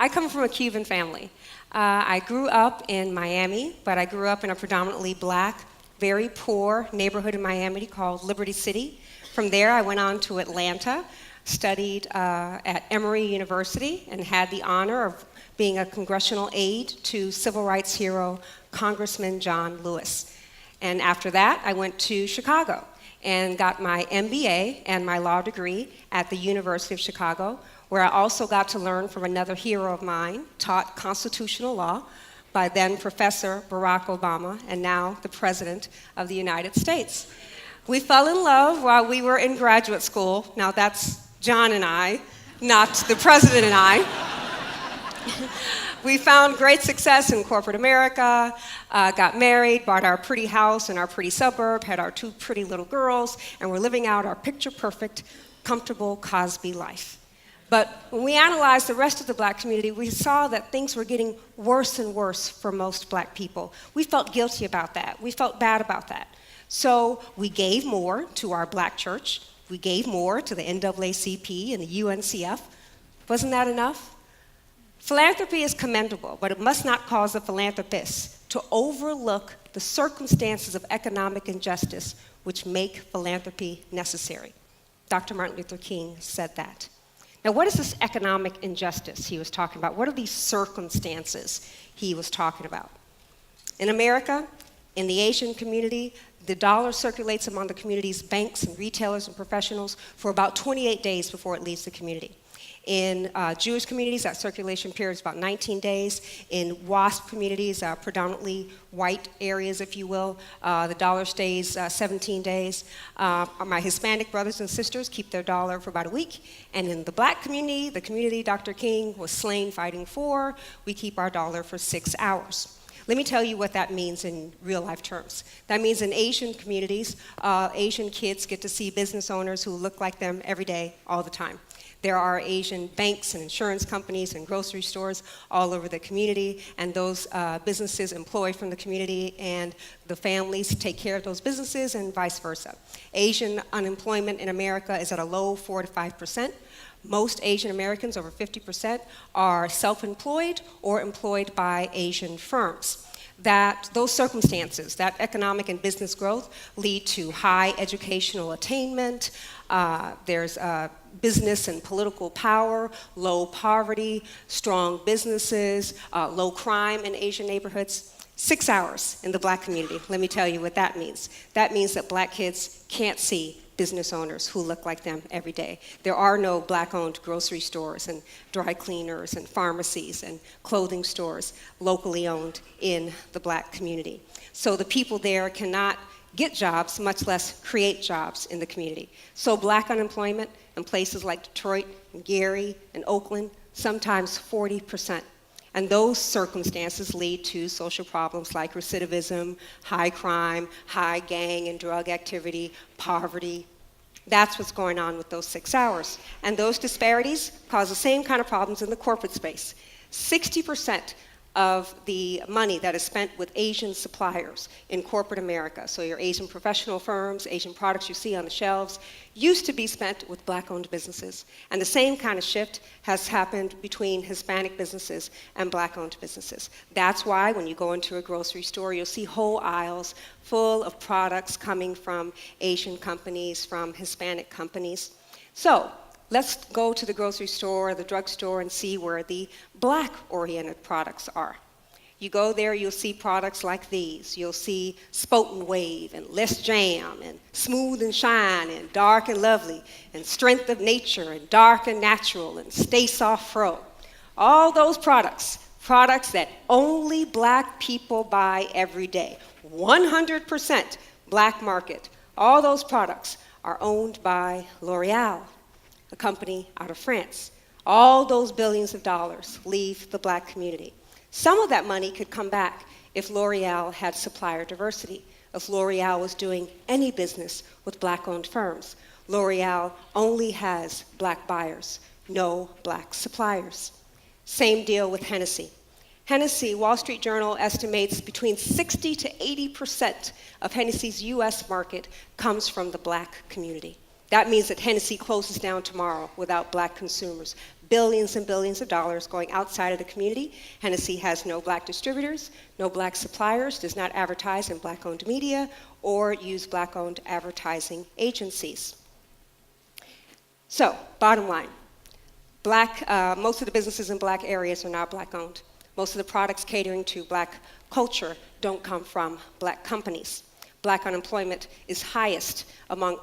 I come from a Cuban family. I grew up in Miami, but I grew up in a predominantly black, very poor neighborhood in Miami called Liberty City. From there, I went on to Atlanta, studied at Emory University, and had the honor of being a congressional aide to civil rights hero Congressman John Lewis. And after that, I went to Chicago and got my MBA and my law degree at the University of Chicago, where I also got to learn from another hero of mine, taught constitutional law by then Professor Barack Obama, and now the President of the United States. We fell in love while we were in graduate school. Now that's John and I, not the President and I. We found great success in corporate America, got married, bought our pretty house in our pretty suburb, had our 2 pretty little girls, and we're living out our picture-perfect, comfortable Cosby life. But when we analyzed the rest of the black community, we saw that things were getting worse and worse for most black people. We felt guilty about that. We felt bad about that. So we gave more to our black church. We gave more to the NAACP and the UNCF. Wasn't that enough? Philanthropy is commendable, but it must not cause the philanthropist to overlook the circumstances of economic injustice which make philanthropy necessary. Dr. Martin Luther King said that. Now, what is this economic injustice he was talking about? What are these circumstances he was talking about? In America, in the Asian community, the dollar circulates among the community's banks and retailers and professionals for about 28 days before it leaves the community. In Jewish communities, that circulation period is about 19 days. In WASP communities, predominantly white areas, if you will, the dollar stays 17 days. My Hispanic brothers and sisters keep their dollar for about a week. And in the black community, the community Dr. King was slain fighting for, we keep our dollar for 6 hours. Let me tell you what that means in real life terms. That means in Asian communities, Asian kids get to see business owners who look like them every day, all the time. There are Asian banks and insurance companies and grocery stores all over the community, and those businesses employ from the community, and the families take care of those businesses and vice versa. Asian unemployment in America is at a low 4 to 5%. Most Asian Americans, over 50%, are self-employed or employed by Asian firms. Those circumstances, that economic and business growth, lead to high educational attainment. There's business and political power, low poverty, strong businesses, low crime in Asian neighborhoods. 6 hours in the black community. Let me tell you what that means. That means that black kids can't see business owners who look like them every day. There are no black-owned grocery stores and dry cleaners and pharmacies and clothing stores locally owned in the black community. So the people there cannot get jobs, much less create jobs in the community. So black unemployment in places like Detroit and Gary and Oakland, sometimes 40%. And those circumstances lead to social problems like recidivism, high crime, high gang and drug activity, poverty. That's what's going on with those 6 hours. And those disparities cause the same kind of problems in the corporate space. 60% of the money that is spent with Asian suppliers in corporate America, so your Asian professional firms, Asian products you see on the shelves, used to be spent with black-owned businesses. And the same kind of shift has happened between Hispanic businesses and black-owned businesses. That's why when you go into a grocery store, you'll see whole aisles full of products coming from Asian companies, from Hispanic companies. So let's go to the grocery store or the drugstore and see where the black-oriented products are. You go there, you'll see products like these. You'll see Spotin' Wave and Less Jam and Smooth and Shine and Dark and Lovely and Strength of Nature and Dark and Natural and Stay Soft Fro. All those products that only black people buy every day. 100% black market. All those products are owned by L'Oreal, a company out of France. All those billions of dollars leave the black community. Some of that money could come back if L'Oreal had supplier diversity, if L'Oreal was doing any business with black-owned firms. L'Oreal only has black buyers, no black suppliers. Same deal with Hennessy. Hennessy, Wall Street Journal estimates between 60 to 80% of Hennessy's US market comes from the black community. That means that Hennessy closes down tomorrow without black consumers. billions and billions of dollars going outside of the community. Hennessy has no black distributors, no black suppliers, does not advertise in black-owned media or use black-owned advertising agencies. So, bottom line, most of the businesses in black areas are not black-owned. Most of the products catering to black culture don't come from black companies. Black unemployment is highest among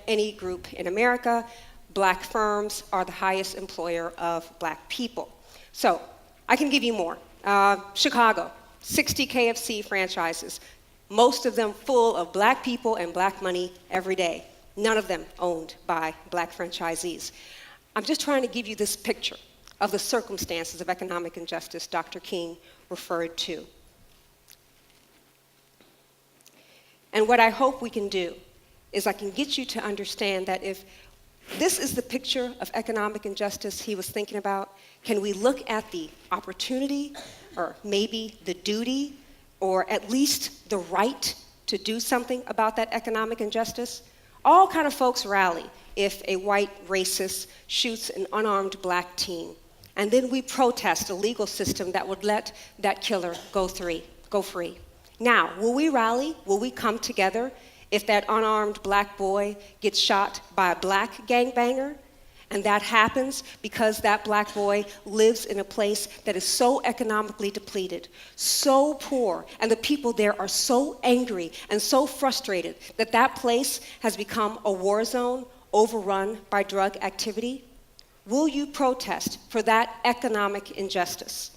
any group in America. Black firms are the highest employer of black people. So, I can give you more. Chicago, 60 KFC franchises, most of them full of black people and black money every day. None of them owned by black franchisees. I'm just trying to give you this picture of the circumstances of economic injustice Dr. King referred to. And what I hope we can do is I can get you to understand that if this is the picture of economic injustice he was thinking about, can we look at the opportunity, or maybe the duty, or at least the right to do something about that economic injustice? All kind of folks rally if a white racist shoots an unarmed black teen. And then we protest a legal system that would let that killer go free. Now, will we rally? Will we come together if that unarmed black boy gets shot by a black gangbanger? And that happens because that black boy lives in a place that is so economically depleted, so poor, and the people there are so angry and so frustrated that that place has become a war zone overrun by drug activity? Will you protest for that economic injustice?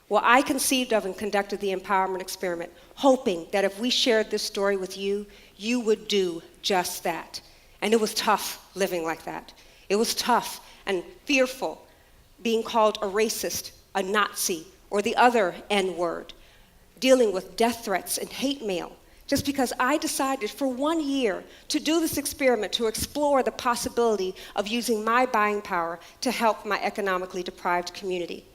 Well, I conceived of and conducted the empowerment experiment, hoping that if we shared this story with you, you would do just that. And it was tough living like that. It was tough and fearful being called a racist, a Nazi, or the other N-word, dealing with death threats and hate mail, just because I decided for 1 year to do this experiment to explore the possibility of using my buying power to help my economically deprived community.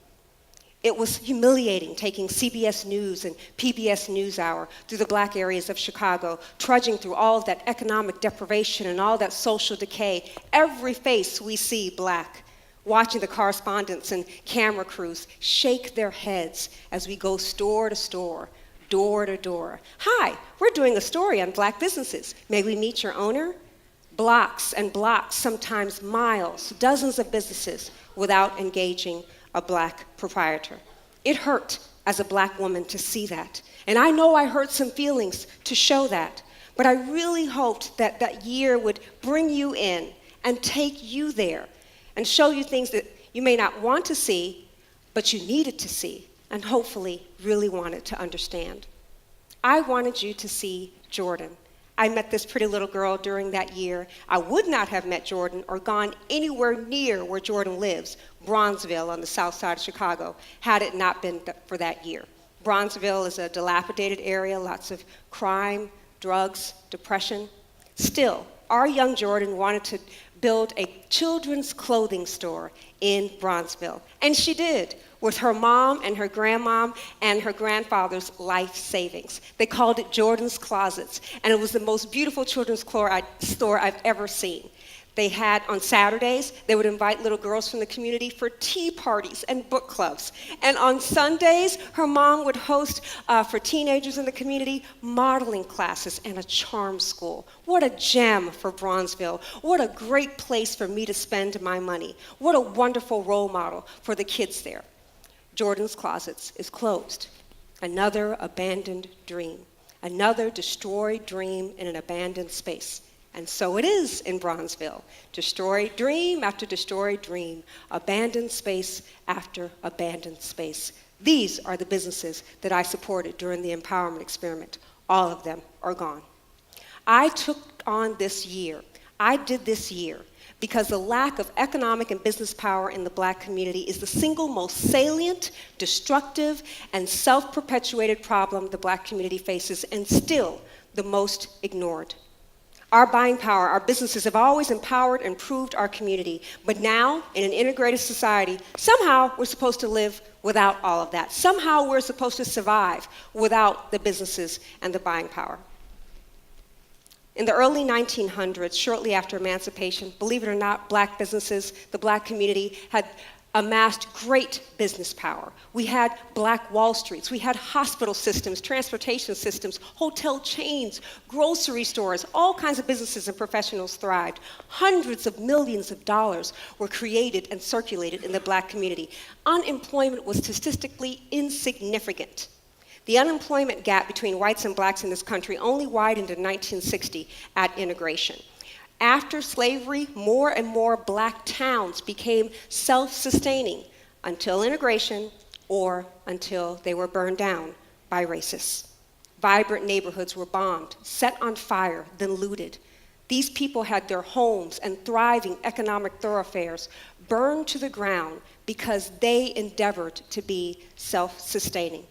It was humiliating taking CBS News and PBS NewsHour through the black areas of Chicago, trudging through all of that economic deprivation and all that social decay. Every face we see black, watching the correspondents and camera crews shake their heads as we go store to store, door to door. Hi, we're doing a story on black businesses. May we meet your owner? Blocks and blocks, sometimes miles, dozens of businesses without engaging a black proprietor. It hurt as a black woman to see that. And I know I hurt some feelings to show that. But I really hoped that that year would bring you in and take you there and show you things that you may not want to see, but you needed to see, and hopefully really wanted to understand. I wanted you to see Jordan. I met this pretty little girl during that year. I would not have met Jordan or gone anywhere near where Jordan lives, Bronzeville on the south side of Chicago, had it not been for that year. Bronzeville is a dilapidated area, lots of crime, drugs, depression. Still, our young Jordan wanted to build a children's clothing store in Bronzeville. And she did, with her mom and her grandmom and her grandfather's life savings. They called it Jordan's Closets, and it was the most beautiful children's store I've ever seen. They had, on Saturdays, they would invite little girls from the community for tea parties and book clubs. And on Sundays, her mom would host, for teenagers in the community, modeling classes and a charm school. What a gem for Bronzeville. What a great place for me to spend my money. What a wonderful role model for the kids there. Jordan's Closets is closed. Another abandoned dream. Another destroyed dream in an abandoned space. And so it is in Bronzeville. Destroyed dream after destroyed dream. Abandoned space after abandoned space. These are the businesses that I supported during the empowerment experiment. All of them are gone. I took on this year. I did this year because the lack of economic and business power in the black community is the single most salient, destructive, and self-perpetuated problem the black community faces, and still the most ignored. Our buying power, our businesses have always empowered and improved our community, but now, in an integrated society, somehow we're supposed to live without all of that. Somehow we're supposed to survive without the businesses and the buying power. In the early 1900s, shortly after emancipation, believe it or not, black businesses, the black community had amassed great business power. We had black Wall Streets, we had hospital systems, transportation systems, hotel chains, grocery stores, all kinds of businesses and professionals thrived. Hundreds of millions of dollars were created and circulated in the black community. Unemployment was statistically insignificant. The unemployment gap between whites and blacks in this country only widened in 1960 at integration. After slavery, more and more black towns became self-sustaining until integration or until they were burned down by racists. Vibrant neighborhoods were bombed, set on fire, then looted. These people had their homes and thriving economic thoroughfares burned to the ground because they endeavored to be self-sustaining.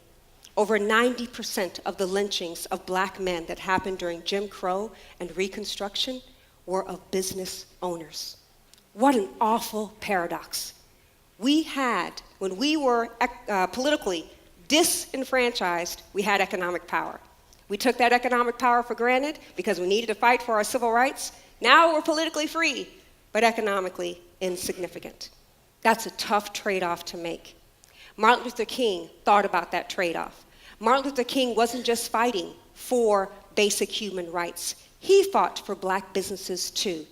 Over 90% of the lynchings of black men that happened during Jim Crow and Reconstruction were of business owners. What an awful paradox. We had, when we were politically disenfranchised, we had economic power. We took that economic power for granted because we needed to fight for our civil rights. Now we're politically free, but economically insignificant. That's a tough trade-off to make. Martin Luther King thought about that trade-off. Martin Luther King wasn't just fighting for basic human rights. He fought for black businesses too.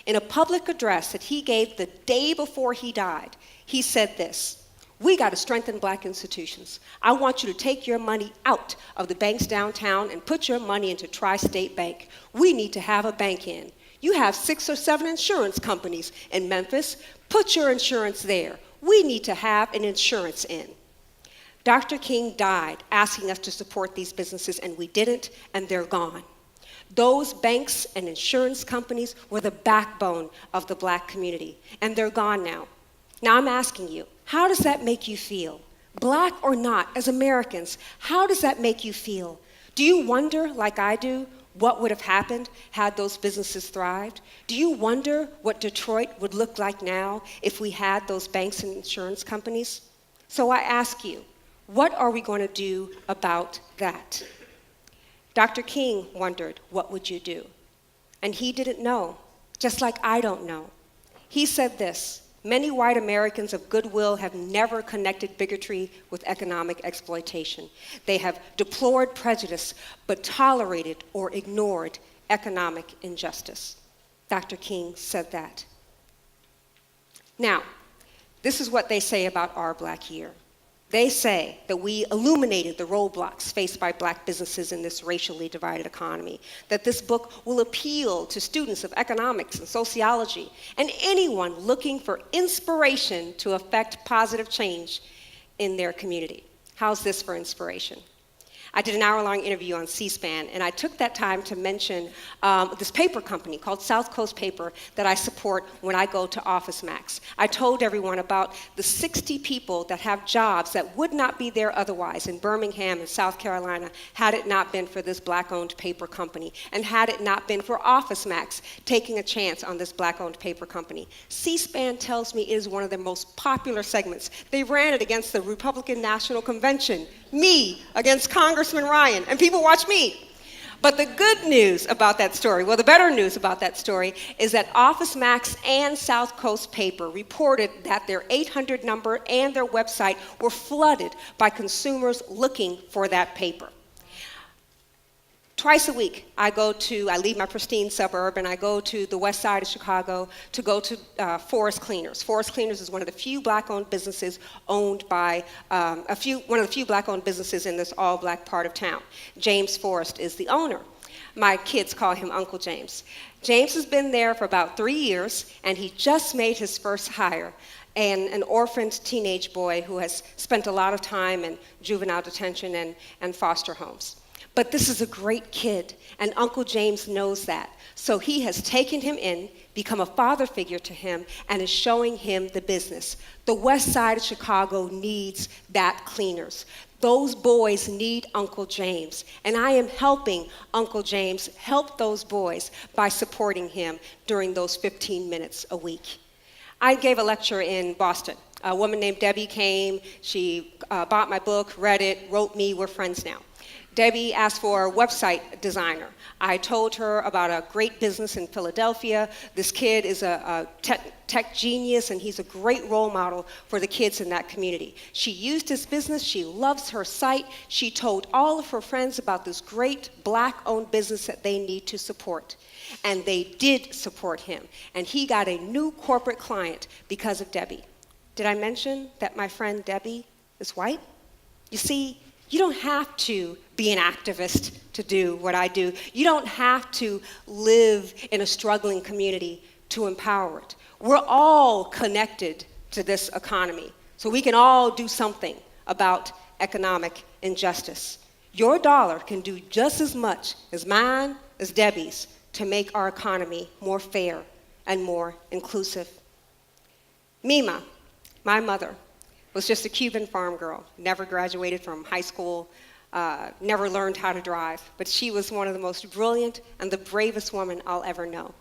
In a public address that he gave the day before he died, he said this: "We got to strengthen black institutions. I want you to take your money out of the banks downtown and put your money into Tri-State Bank. We need to have a bank in. You have 6 or 7 insurance companies in Memphis. Put your insurance there. We need to have an insurance in." Dr. King died asking us to support these businesses, and we didn't, and they're gone. Those banks and insurance companies were the backbone of the black community, and they're gone now. Now I'm asking you, how does that make you feel? Black or not, as Americans, how does that make you feel? Do you wonder, like I do, what would have happened had those businesses thrived? Do you wonder what Detroit would look like now if we had those banks and insurance companies? So I ask you, what are we going to do about that? Dr. King wondered, what would you do? And he didn't know, just like I don't know. He said this: "Many white Americans of goodwill have never connected bigotry with economic exploitation. They have deplored prejudice, but tolerated or ignored economic injustice." Dr. King said that. Now, this is what they say about our Black Year. They say that we illuminated the roadblocks faced by black businesses in this racially divided economy, that this book will appeal to students of economics and sociology and anyone looking for inspiration to affect positive change in their community. How's this for inspiration? I did an hour-long interview on C-SPAN, and I took that time to mention this paper company called South Coast Paper that I support when I go to Office Max. I told everyone about the 60 people that have jobs that would not be there otherwise in Birmingham and South Carolina had it not been for this black-owned paper company, and had it not been for Office Max taking a chance on this black-owned paper company. C-SPAN tells me it is one of their most popular segments. They ran it against the Republican National Convention, me against Congressman Ryan, and people watch me. But the good news about that story, well, the better news about that story, is that Office Max and South Coast Paper reported that their 800 number and their website were flooded by consumers looking for that paper. Twice a week, I leave my pristine suburb and I go to the west side of Chicago to go to Forest Cleaners. Forest Cleaners is one of the few black-owned businesses owned by, one of the few black-owned businesses in this all-black part of town. James Forrest is the owner. My kids call him Uncle James. James has been there for about 3 years, and he just made his first hire, an orphaned teenage boy who has spent a lot of time in juvenile detention and foster homes. But this is a great kid, and Uncle James knows that. So he has taken him in, become a father figure to him, and is showing him the business. The west side of Chicago needs that Cleaners. Those boys need Uncle James, and I am helping Uncle James help those boys by supporting him during those 15 minutes a week. I gave a lecture in Boston A woman named Debbie came. She bought my book, read it, wrote me, we're friends now. Debbie asked for a website designer. I told her about a great business in Philadelphia. This kid is a tech genius, and he's a great role model for the kids in that community. She used his business. She loves her site. She told all of her friends about this great Black-owned business that they need to support. And they did support him. And he got a new corporate client because of Debbie. Did I mention that my friend Debbie is white? You see, you don't have to be an activist to do what I do. You don't have to live in a struggling community to empower it. We're all connected to this economy, so we can all do something about economic injustice. Your dollar can do just as much as mine, as Debbie's, to make our economy more fair and more inclusive. Mima, my mother, was just a Cuban farm girl, never graduated from high school, never learned how to drive, but she was one of the most brilliant and the bravest women I'll ever know.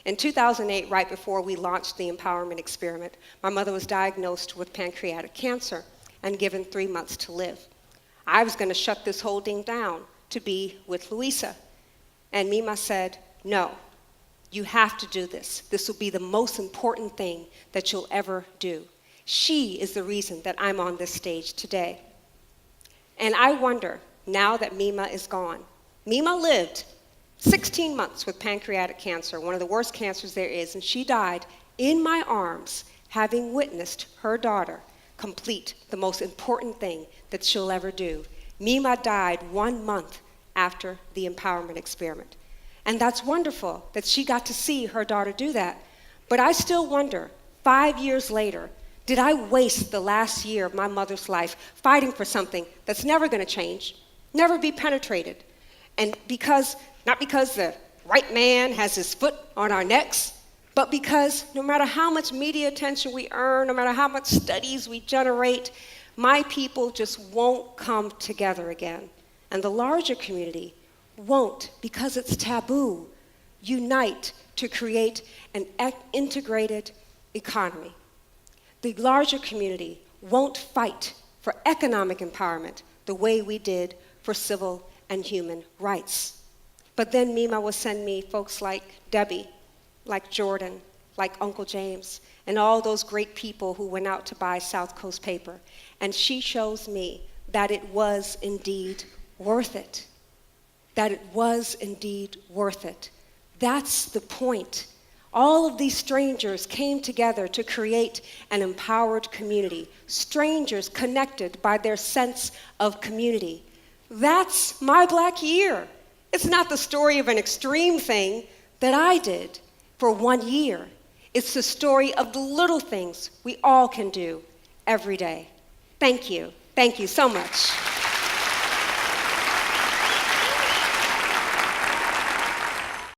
In 2008, right before we launched the empowerment experiment, my mother was diagnosed with pancreatic cancer and given 3 months to live. I was going to shut this whole thing down to be with Louisa. And Mima said, no, you have to do this. This will be the most important thing that you'll ever do. She is the reason that I'm on this stage today. And I wonder, now that Mima is gone, Mima lived 16 months with pancreatic cancer, one of the worst cancers there is, and she died in my arms, having witnessed her daughter complete the most important thing that she'll ever do. Mima died 1 month after the empowerment experiment. And that's wonderful that she got to see her daughter do that. But I still wonder, 5 years later, did I waste the last year of my mother's life fighting for something that's never going to change, never be penetrated? And not because the right man has his foot on our necks, but because no matter how much media attention we earn, no matter how much studies we generate, my people just won't come together again. And the larger community won't, because it's taboo, unite to create an integrated economy. The larger community won't fight for economic empowerment the way we did for civil and human rights. But then Mima will send me folks like Debbie, like Jordan, like Uncle James, and all those great people who went out to buy South Coast paper. And she shows me that it was indeed worth it. That it was indeed worth it. That's the point. All of these strangers came together to create an empowered community. Strangers connected by their sense of community. That's my Black year. It's not the story of an extreme thing that I did for 1 year. It's the story of the little things we all can do every day. Thank you. Thank you so much.